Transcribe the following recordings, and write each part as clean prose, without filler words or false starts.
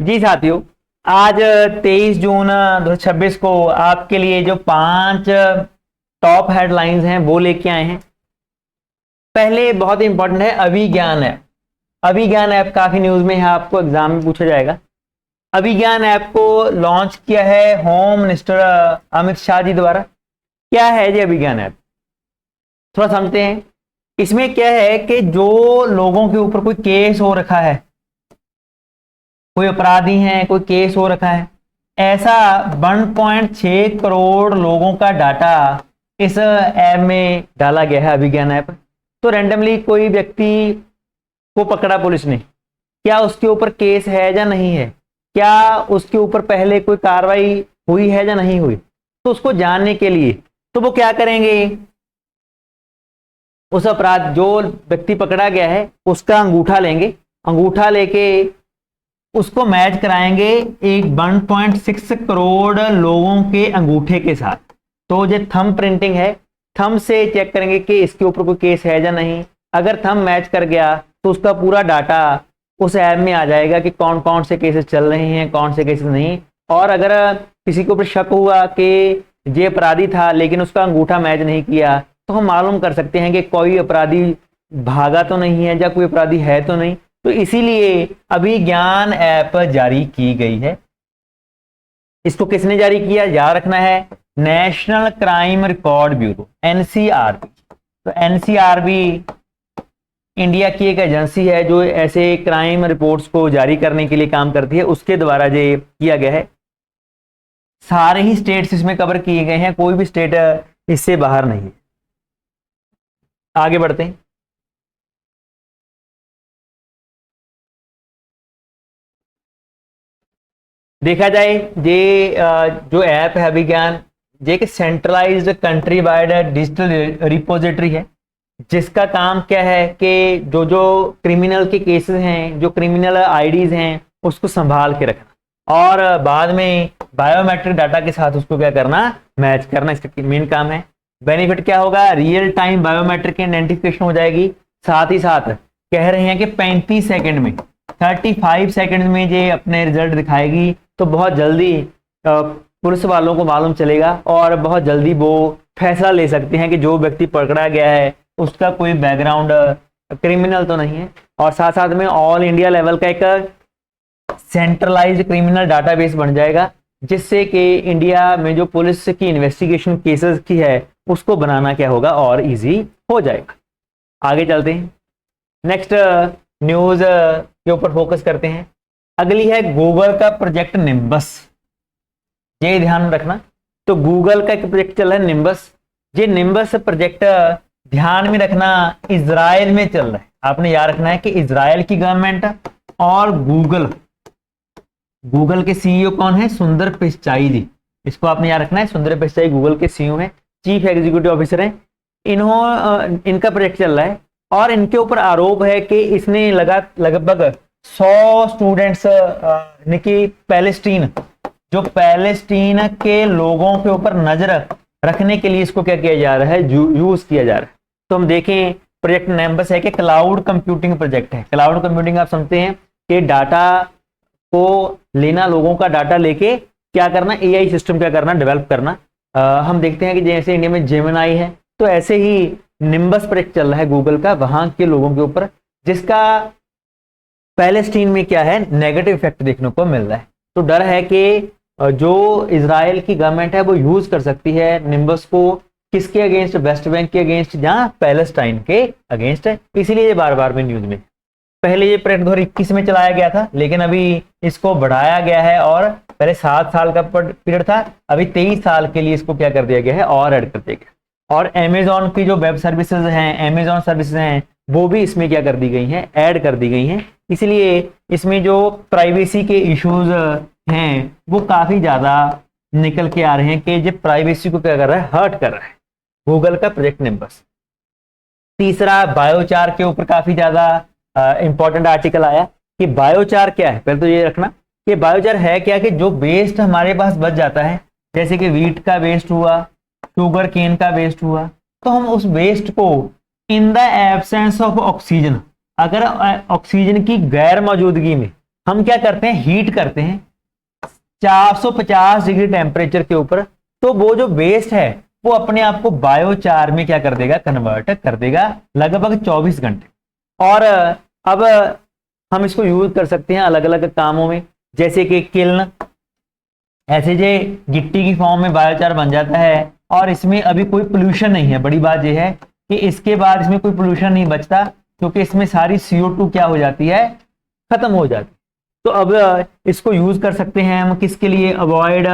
जी साथियों, आज 23 जून 2026 को आपके लिए जो 5 टॉप हेडलाइंस हैं वो लेके आए हैं। पहले बहुत इंपॉर्टेंट है अभिज्ञान ऐप। अभिज्ञान ऐप काफी न्यूज में है, आपको एग्जाम में पूछा जाएगा। अभिज्ञान ऐप को लॉन्च किया है होम मिनिस्टर अमित शाह जी द्वारा। क्या है ये अभिज्ञान ऐप, थोड़ा समझते हैं। इसमें क्या है कि जो लोगों के ऊपर कोई केस हो रखा है, कोई अपराधी हैं, कोई केस हो रखा है, ऐसा 1.6 करोड़ लोगों का डाटा इस ऐप में डाला गया है, अभिज्ञान ऐप। तो रैंडमली कोई व्यक्ति को पकड़ा पुलिस ने, क्या उसके ऊपर केस है या नहीं है, क्या उसके ऊपर पहले कोई कार्रवाई हुई है या नहीं हुई, तो उसको जानने के लिए तो वो क्या करेंगे, उस अपराध जो व्यक्ति पकड़ा गया है उसका अंगूठा लेंगे, अंगूठा लेके उसको मैच कराएंगे एक 1.6 करोड़ लोगों के अंगूठे के साथ। तो जो थंब प्रिंटिंग है, थंब से चेक करेंगे कि इसके ऊपर कोई केस है या नहीं। अगर थंब मैच कर गया तो उसका पूरा डाटा उस ऐप में आ जाएगा कि कौन कौन से केसेस चल रहे हैं, कौन से केसेस नहीं। और अगर किसी के ऊपर शक हुआ कि ये अपराधी था लेकिन उसका अंगूठा मैच नहीं किया, तो हम मालूम कर सकते हैं कि कोई अपराधी भागा तो नहीं है या कोई अपराधी है तो नहीं। तो इसीलिए अभिज्ञान ऐप जारी की गई है। इसको किसने जारी किया, याद रखना है, national crime record bureau, NCRB. तो एनसीआरबी इंडिया की एक एजेंसी है जो ऐसे क्राइम रिपोर्ट्स को जारी करने के लिए काम करती है, उसके द्वारा ये किया गया है। सारे ही स्टेट्स इसमें कवर किए गए हैं, कोई भी स्टेट इससे बाहर नहीं है। आगे बढ़ते हैं। देखा जाए ये जो ऐप है अभिज्ञान, ये एक centralised country wide digital repository है, जिसका काम क्या है कि जो जो क्रिमिनल के केसेस हैं, जो क्रिमिनल आईडीज हैं, उसको संभाल के रखना और बाद में बायोमेट्रिक डाटा के साथ उसको क्या करना, मैच करना, इसका मेन काम है। बेनिफिट क्या होगा, रियल टाइम बायोमेट्रिक आइडेंटिफिकेशन हो जाएगी। साथ ही साथ कह रहे हैं कि 35 सेकंड में, 35 सेकंड में ये अपने रिजल्ट दिखाएगी। तो बहुत जल्दी पुलिस वालों को मालूम चलेगा और बहुत जल्दी वो फैसला ले सकते हैं कि जो व्यक्ति पकड़ा गया है उसका कोई बैकग्राउंड क्रिमिनल तो नहीं है। और साथ साथ में ऑल इंडिया लेवल का एक सेंट्रलाइज्ड क्रिमिनल डाटाबेस बन जाएगा, जिससे कि इंडिया में जो पुलिस की इन्वेस्टिगेशन केसेस की है उसको बनाना क्या होगा, और इजी हो जाएगा। आगे चलते हैं, नेक्स्ट न्यूज के ऊपर फोकस करते हैं। अगली है गूगल का प्रोजेक्ट निम्बस। ये ध्यान में रखना, तो गूगल का एक प्रोजेक्ट चल रहा है निम्बस। ये निम्बस प्रोजेक्ट ध्यान में रखना इजराइल में चल रहा है। आपने याद रखना है कि इजराइल की गवर्नमेंट और गूगल के सीईओ कौन है, सुंदर पिचाई जी। इसको आपने याद रखना है, सुंदर पिचाई गूगल के सीईओ हैं, चीफ एग्जीक्यूटिव ऑफिसर हैं। इनका प्रोजेक्ट चल रहा है और इनके ऊपर आरोप है कि इसने लगभग 100 स्टूडेंट्स की पैलेस्टीन के लोगों के ऊपर नजर रखने के लिए इसको क्या किया जा रहा है, यूज किया जा रहा है। तो हम देखें, प्रोजेक्ट निम्बस है कि क्लाउड कंप्यूटिंग प्रोजेक्ट है। क्लाउड कंप्यूटिंग आप समझते हैं कि डाटा को लेना, लोगों का डाटा लेके क्या करना, एआई सिस्टम क्या करना, डेवलप करना। हम देखते हैं कि जैसे इंडिया में जेमिनाई है, तो ऐसे ही निम्बस प्रोजेक्ट चल रहा है गूगल का वहां के लोगों के ऊपर, जिसका पैलेस्टीन में क्या है, नेगेटिव इफेक्ट देखने को मिल रहा है। तो डर है कि जो इजराइल की गवर्नमेंट है वो यूज कर सकती है निम्बस को, किसके अगेंस्ट, वेस्ट बैंक के अगेंस्ट या पैलेस्टाइन के अगेंस्ट है। इसीलिए ये बार बार में न्यूज में। पहले ये प्रोजेक्ट 2021 में चलाया गया था, लेकिन अभी इसको बढ़ाया गया है और पहले 7 साल का पीरियड था, अभी 23 साल के लिए इसको क्या कर दिया गया है, और ऐड कर दिया गया। और अमेजोन की जो वेब सर्विसेज हैं, अमेजोन सर्विसेज हैं, वो भी इसमें क्या कर दी गई हैं, ऐड कर दी गई हैं। इसलिए इसमें जो प्राइवेसी के इश्यूज हैं वो काफी ज्यादा निकल के आ रहे हैं कि ये प्राइवेसी को क्या कर रहा है, हर्ट कर रहा है गूगल का प्रोजेक्ट निम्बस। तीसरा, बायोचार के ऊपर काफी ज्यादा इंपॉर्टेंट आर्टिकल आया कि बायोचार क्या है। पहले तो ये रखना कि बायोचार है क्या, कि जो वेस्ट हमारे पास बच जाता है, जैसे कि वीट का वेस्ट हुआ, शुगर केन का वेस्ट हुआ, तो हम उस वेस्ट को in the absence of oxygen, अगर ऑक्सीजन की गैर मौजूदगी में हम क्या करते हैं, हीट करते हैं 450 डिग्री टेम्परेचर के ऊपर, तो वो जो वेस्ट है वो अपने आप को बायोचार में क्या कर देगा, कन्वर्ट कर देगा लगभग 24 घंटे। और अब हम इसको यूज कर सकते हैं अलग अलग कामों में, जैसे कि किल्न, ऐसे जे गिट्टी की फॉर्म में बायोचार बन जाता है और इसमें अभी कोई पोल्यूशन नहीं है। बड़ी बात यह है कि इसके बाद इसमें कोई पोल्यूशन नहीं बचता, क्योंकि इसमें सारी CO2 क्या हो जाती है, खत्म हो जाती है। तो अब इसको यूज कर सकते हैं हम किसके लिए, अवॉइड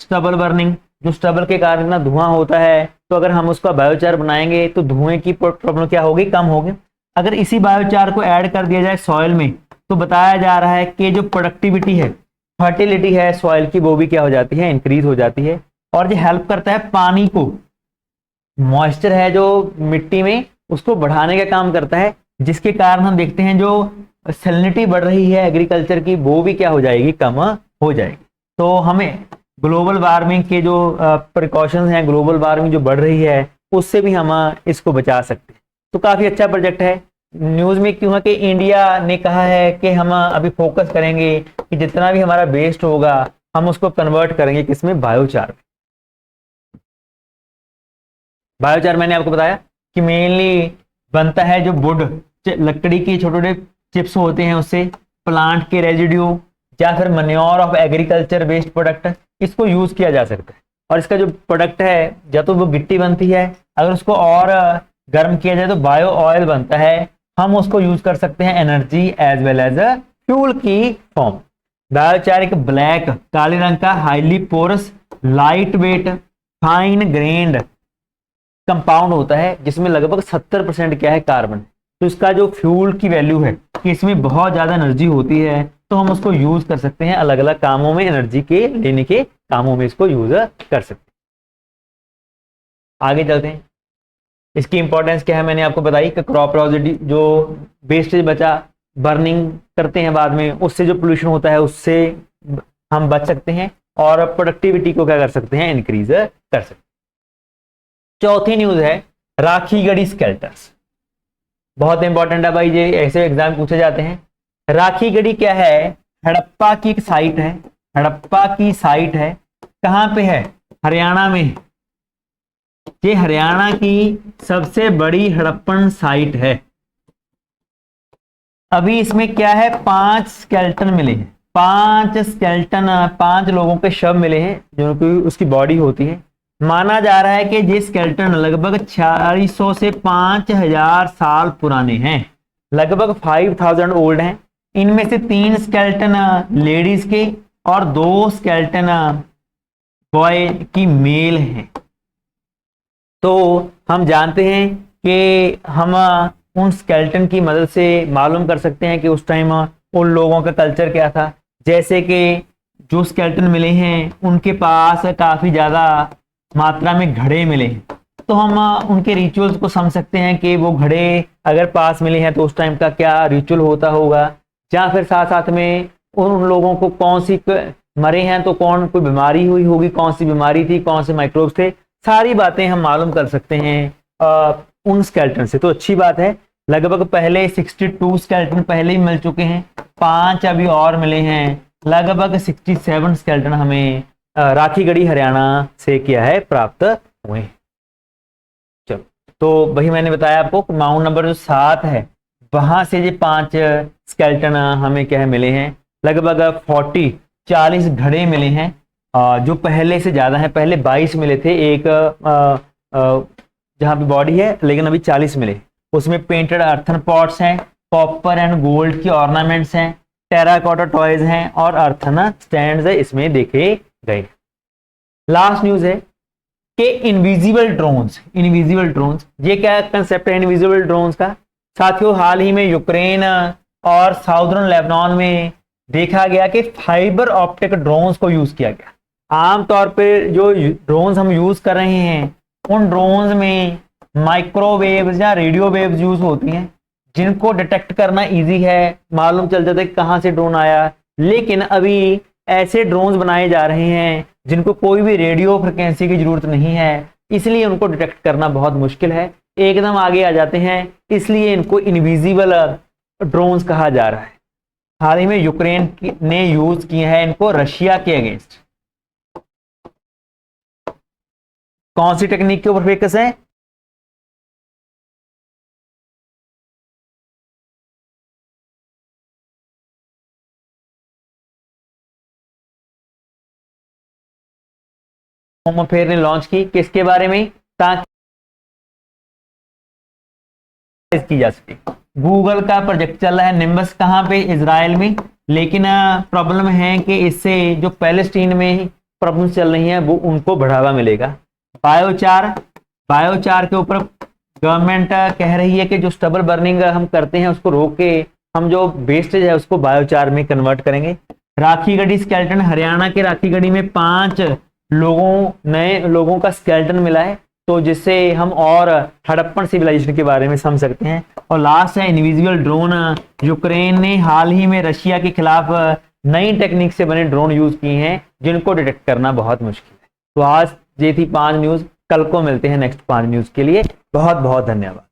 स्टबल बर्निंग, जो स्टबल के कारण ना धुआं होता है, तो अगर हम उसका बायोचार बनाएंगे तो धुएं की प्रॉब्लम क्या होगी, कम होगी। अगर इसी बायोचार को ऐड कर दिया जाए सॉइल में, तो बताया जा रहा है कि जो प्रोडक्टिविटी है, फर्टिलिटी है सॉइल की, वो भी क्या हो जाती है, इंक्रीज हो जाती है। और ये हेल्प करता है पानी को, मॉइस्चर है जो मिट्टी में, उसको बढ़ाने का काम करता है, जिसके कारण हम देखते हैं जो सैलिनिटी बढ़ रही है एग्रीकल्चर की, वो भी क्या हो जाएगी, कम हो जाएगी। तो हमें ग्लोबल वार्मिंग के जो प्रिकॉशंस हैं, ग्लोबल वार्मिंग जो बढ़ रही है, उससे भी हम इसको बचा सकते हैं। तो काफी अच्छा प्रोजेक्ट है। न्यूज में क्यों है कि इंडिया ने कहा है कि हम अभी फोकस करेंगे कि जितना भी हमारा वेस्ट होगा हम उसको कन्वर्ट करेंगे किसमें, बायोचार में। बायोचार मैंने आपको बताया कि मेनली बनता है जो वुड, लकड़ी के छोटे छोटे चिप्स होते हैं उससे, प्लांट के रेजिड्यू या फिर manure of agriculture waste product, इसको यूज किया जा सकता है। और इसका जो प्रोडक्ट है, या तो वो गिट्टी बनती है, अगर उसको और गर्म किया जाए तो बायो ऑयल बनता है, हम उसको यूज कर सकते हैं energy as well as fuel की फॉर्म। बायोचार एक ब्लैक, काले रंग का, highly porous, light weight, fine grained compound होता है, जिसमें लगभग 70% क्या है, कार्बन। तो इसका जो फ्यूल की वैल्यू है कि इसमें बहुत ज्यादा एनर्जी होती है, तो हम उसको यूज कर सकते हैं अलग अलग कामों में, एनर्जी के लेने के कामों में इसको यूज कर सकते हैं। आगे चलते हैं, इसकी इंपॉर्टेंस क्या है मैंने आपको बताई कि क्रॉप रोसिडी, जो वेस्टेज बचा बर्निंग करते हैं बाद में, उससे जो पोल्यूशन होता है उससे हम बच सकते हैं, और प्रोडक्टिविटी को क्या कर सकते हैं, इंक्रीज कर सकते हैं। चौथी न्यूज है राखीगढ़ी स्केल्टन्स, बहुत इंपॉर्टेंट है भाई, ये ऐसे एग्जाम पूछे जाते हैं। राखीगढ़ी क्या है, हड़प्पा की एक साइट है, हड़प्पा की साइट है, कहां पे है, हरियाणा में। ये हरियाणा की सबसे बड़ी हड़प्पन साइट है। अभी इसमें क्या है, 5 स्केल्टन मिले हैं, 5 स्केल्टन, 5 लोगों के शव मिले हैं, जो कि उसकी बॉडी होती है। माना जा रहा है कि ये स्केल्टन लगभग 400 से 5000 साल पुराने हैं, लगभग 5000 ओल्ड हैं। इनमें से 3 स्केल्टन लेडीज के और 2 स्केल्टन बॉय की मेल हैं। तो हम जानते हैं कि हम उन स्केल्टन की मदद से मालूम कर सकते हैं कि उस टाइम उन लोगों का कल्चर क्या था। जैसे कि जो स्केल्टन मिले हैं उनके पास काफी ज्यादा मात्रा में घड़े मिले हैं, तो हम उनके रिचुअल्स को समझ सकते हैं कि वो घड़े अगर पास मिले हैं तो उस टाइम का क्या रिचुअल होता होगा, या फिर साथ साथ में उन लोगों को कौन सी मरे हैं तो कौन कोई बीमारी हुई होगी, कौन सी बीमारी थी, कौन से माइक्रोब्स थे, सारी बातें हम मालूम कर सकते हैं उन स्केल्टन से। तो अच्छी बात है। लगभग पहले 62 स्केल्टन पहले ही मिल चुके हैं, 5 अभी और मिले हैं, लगभग 67 स्केल्टन हमें राखीगढ़ी हरियाणा से क्या है, प्राप्त हुए। चलो, तो वही मैंने बताया आपको, माउंट नंबर जो 7 है वहां से ये 5 स्केल्टन हमें क्या है मिले हैं, लगभग 40 घड़े मिले हैं, जो पहले से ज्यादा है। पहले 22 मिले थे एक जहां पे बॉडी है, लेकिन अभी 40 मिले। उसमें पेंटेड अर्थन पॉट्स हैं, कॉपर एंड गोल्ड की ऑर्नामेंट्स हैं, टेराकोटा टॉयज हैं और अर्थन स्टैंड्स है इसमें देखे गए। लास्ट न्यूज है कि इनविजिबल ड्रोन्स, इनविजिबल ड्रोन्स, ये क्या कंसेप्ट है इनविजिबल ड्रोन्स का। साथियों, हाल ही में यूक्रेन और साउदर्न लेबनान में देखा गया कि फाइबर ऑप्टिक ड्रोन्स को यूज किया गया। आमतौर पर जो ड्रोन्स हम यूज कर रहे हैं उन ड्रोन्स में माइक्रोवेव्स या रेडियो वेव्स यूज होती हैं, जिनको डिटेक्ट करना इजी है, मालूम चल जाता है कहां से ड्रोन आया। लेकिन अभी ऐसे ड्रोन्स बनाए जा रहे हैं जिनको कोई भी रेडियो फ्रिक्वेंसी की जरूरत नहीं है, इसलिए उनको डिटेक्ट करना बहुत मुश्किल है, एकदम आगे आ जाते हैं, इसलिए इनको इनविजिबल ड्रोन्स कहा जा रहा है। हाल ही में यूक्रेन ने यूज किए हैं इनको रशिया के अगेंस्ट। कौन सी टेक्निक के ऊपर फोकस है? होम अफेयर ने लॉन्च की किसके बारे में? ताकि की जा सके। गूगल का प्रोजेक्ट चल रहा है निम्बस, कहां पे? इजराइल में। लेकिन प्रॉब्लम है कि इससे जो पैलेस्टीन में प्रॉब्लम चल रही है वो उनको बढ़ावा मिलेगा। बायोचार, बायोचार के ऊपर गवर्नमेंट कह रही है कि जो स्टबल बर्निंग हम करते हैं उसको रोक के हम जो वेस्टेज है उसको बायोचार में कन्वर्ट करेंगे। राखी गढ़ी स्केलेटन, हरियाणा के राखी गढ़ी में 5 नए लोगों का स्केलेटन मिला है, तो जिससे हम और हड़प्पन सिविलाइजेशन के बारे में समझ सकते हैं। और लास्ट है इनविजिबल ड्रोन। यूक्रेन ने हाल ही में रशिया के खिलाफ नई टेक्निक से बने ड्रोन यूज किए हैं जिनको डिटेक्ट करना बहुत मुश्किल है। तो आज ये थी 5 न्यूज, कल को मिलते हैं नेक्स्ट 5 न्यूज के लिए। बहुत बहुत धन्यवाद।